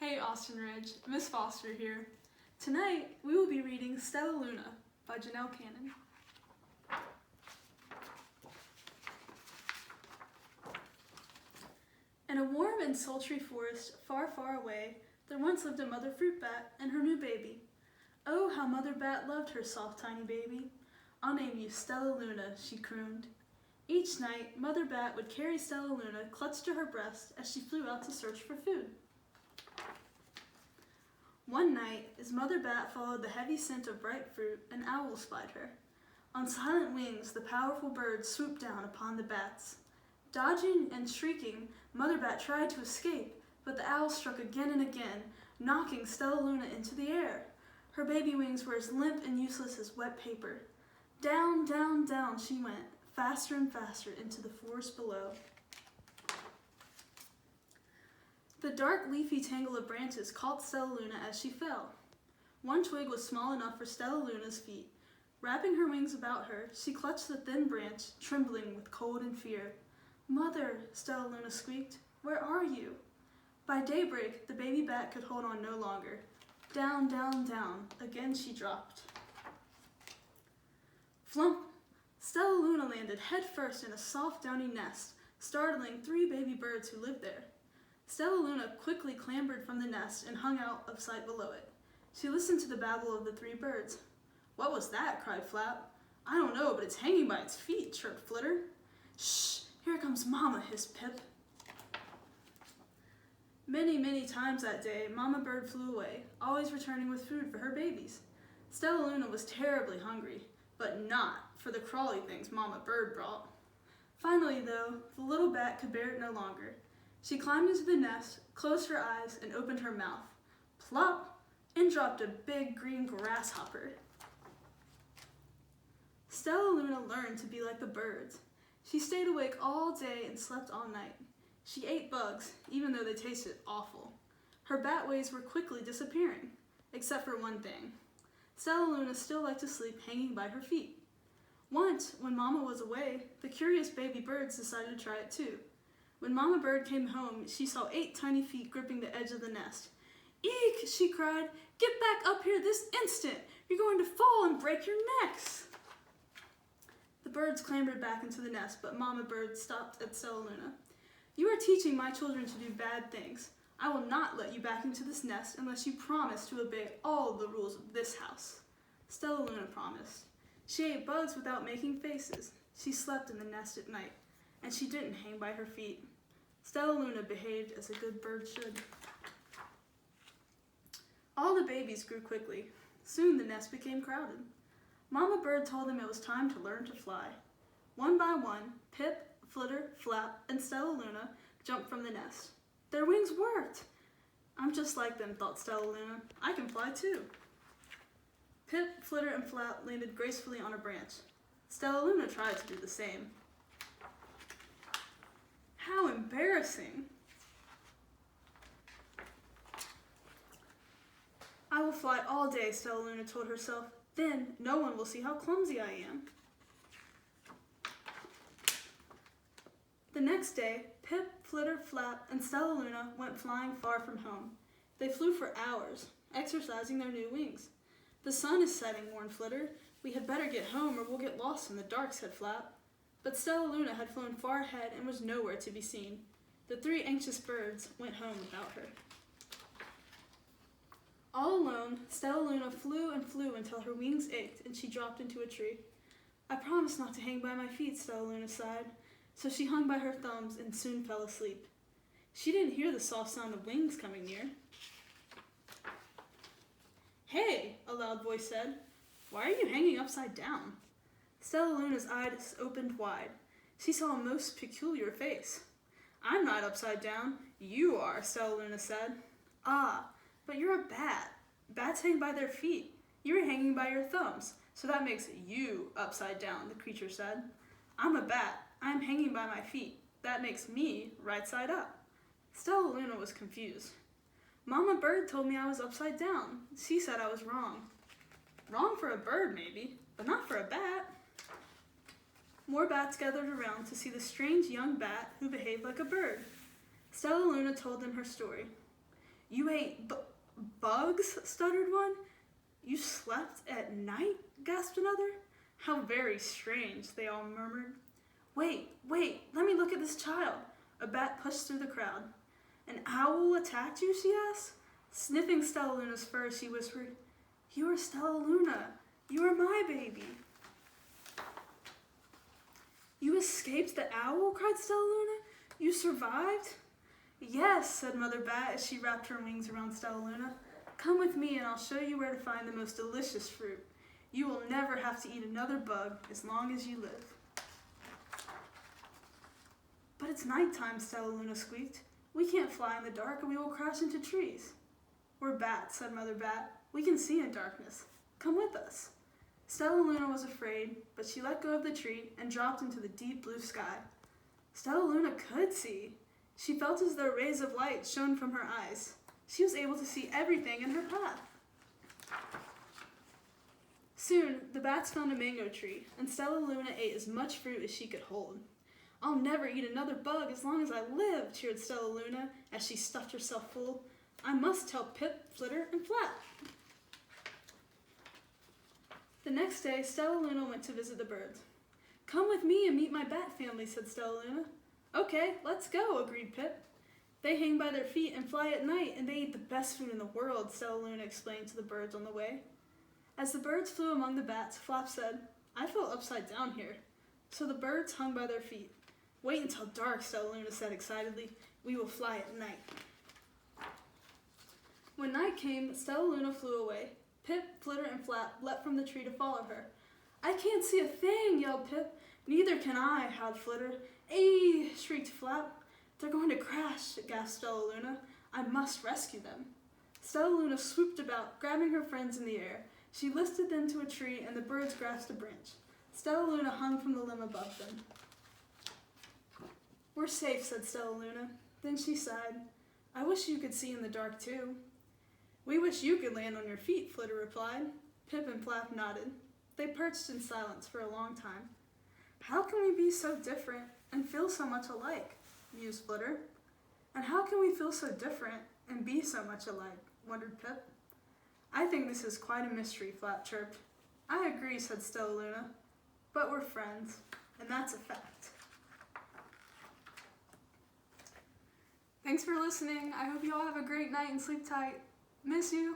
Hey Austin Ridge, Miss Foster here. Tonight we will be reading Stellaluna by Janelle Cannon. In a warm and sultry forest far, far away, there once lived a mother fruit bat and her new baby. Oh, how Mother Bat loved her soft tiny baby. I'll name you Stellaluna, she crooned. Each night, Mother Bat would carry Stellaluna clutched to her breast as she flew out to search for food. One night, as Mother Bat followed the heavy scent of ripe fruit, an owl spied her. On silent wings, the powerful bird swooped down upon the bats. Dodging and shrieking, Mother Bat tried to escape, but the owl struck again and again, knocking Stellaluna into the air. Her baby wings were as limp and useless as wet paper. Down, down, down she went, faster and faster into the forest below. The dark leafy tangle of branches caught Stellaluna as she fell. One twig was small enough for Stellaluna's feet. Wrapping her wings about her, she clutched the thin branch, trembling with cold and fear. "Mother," Stellaluna squeaked, "where are you?" By daybreak, the baby bat could hold on no longer. Down, down, down, again she dropped. Flump! Stellaluna landed headfirst in a soft, downy nest, startling 3 baby birds who lived there. Stellaluna quickly clambered from the nest and hung out of sight below it. She listened to the babble of the 3 birds. "What was that?" cried Flap. "I don't know, but it's hanging by its feet," chirped Flitter. "Shh! Here comes Mama," hissed Pip. Many, many times that day, Mama Bird flew away, always returning with food for her babies. Stellaluna was terribly hungry, but not for the crawly things Mama Bird brought. Finally, though, the little bat could bear it no longer. She climbed into the nest, closed her eyes, and opened her mouth. Plop! In dropped a big green grasshopper. Stellaluna learned to be like the birds. She stayed awake all day and slept all night. She ate bugs, even though they tasted awful. Her bat ways were quickly disappearing, except for one thing. Stellaluna still liked to sleep hanging by her feet. Once, when Mama was away, the curious baby birds decided to try it too. When Mama Bird came home, she saw 8 tiny feet gripping the edge of the nest. "Eek!" she cried. "Get back up here this instant! You're going to fall and break your necks!" The birds clambered back into the nest, but Mama Bird stopped at Stellaluna. "You are teaching my children to do bad things. I will not let you back into this nest unless you promise to obey all the rules of this house." Stellaluna promised. She ate bugs without making faces. She slept in the nest at night, and she didn't hang by her feet. Stellaluna behaved as a good bird should. All the babies grew quickly. Soon the nest became crowded. Mama Bird told them it was time to learn to fly. One by one, Pip, Flitter, Flap, and Stellaluna jumped from the nest. Their wings worked! "I'm just like them," thought Stellaluna. "I can fly too." Pip, Flitter, and Flap landed gracefully on a branch. Stellaluna tried to do the same. How embarrassing! "I will fly all day," Stellaluna told herself. "Then no one will see how clumsy I am." The next day, Pip, Flitter, Flap, and Stellaluna went flying far from home. They flew for hours, exercising their new wings. "The sun is setting," warned Flitter. "We had better get home or we'll get lost in the dark," said Flap. But Stellaluna had flown far ahead and was nowhere to be seen. The 3 anxious birds went home without her. All alone, Stellaluna flew and flew until her wings ached and she dropped into a tree. "I promised not to hang by my feet," Stellaluna sighed. So she hung by her thumbs and soon fell asleep. She didn't hear the soft sound of wings coming near. "Hey," a loud voice said. "Why are you hanging upside down?" Stellaluna's eyes opened wide. She saw a most peculiar face. "I'm not upside down. You are," Stellaluna said. "Ah, but you're a bat. Bats hang by their feet. You're hanging by your thumbs, so that makes you upside down," the creature said. "I'm a bat. I'm hanging by my feet. That makes me right side up." Stellaluna was confused. "Mama Bird told me I was upside down. She said I was wrong." "Wrong for a bird, maybe, but not for a bat." More bats gathered around to see the strange young bat who behaved like a bird. Stellaluna told them her story. You ate bugs, stuttered one. You slept at night, gasped another. How very strange, they all murmured. Wait, let me look at this child. A bat pushed through the crowd. An owl attacked you, she asked. Sniffing Stellaluna's fur, she whispered, You are Stellaluna. You are my baby. You escaped the owl, cried Stellaluna. You survived? Yes, said Mother Bat as she wrapped her wings around Stellaluna. Come with me and I'll show you where to find the most delicious fruit. You will never have to eat another bug as long as you live. But it's nighttime, Stellaluna squeaked. We can't fly in the dark or we will crash into trees. We're bats, said Mother Bat. We can see in darkness. Come with us. Stellaluna was afraid, but she let go of the tree and dropped into the deep blue sky. Stellaluna could see. She felt as though rays of light shone from her eyes. She was able to see everything in her path. Soon, the bats found a mango tree, and Stellaluna ate as much fruit as she could hold. I'll never eat another bug as long as I live, cheered Stellaluna as she stuffed herself full. I must tell Pip, Flitter, and Flap. The next day, Stellaluna went to visit the birds. Come with me and meet my bat family, said Stellaluna. Okay, let's go, agreed Pip. They hang by their feet and fly at night, and they eat the best food in the world, Stellaluna explained to the birds on the way. As the birds flew among the bats, Flap said, I feel upside down here. So the birds hung by their feet. Wait until dark, Stellaluna said excitedly. We will fly at night. When night came, Stellaluna flew away. Pip, Flitter, and Flap leapt from the tree to follow her. I can't see a thing, yelled Pip. Neither can I, howled Flitter. Ay, shrieked Flap. They're going to crash, gasped Stellaluna. I must rescue them. Stellaluna swooped about, grabbing her friends in the air. She lifted them to a tree, and the birds grasped a branch. Stellaluna hung from the limb above them. We're safe, said Stellaluna. Then she sighed. I wish you could see in the dark, too. We wish you could land on your feet, Flitter replied. Pip and Flap nodded. They perched in silence for a long time. How can we be so different and feel so much alike? Mused Flitter. And how can we feel so different and be so much alike? Wondered Pip. I think this is quite a mystery, Flap chirped. I agree, said Stellaluna. But we're friends, and that's a fact. Thanks for listening. I hope you all have a great night and sleep tight. Miss you.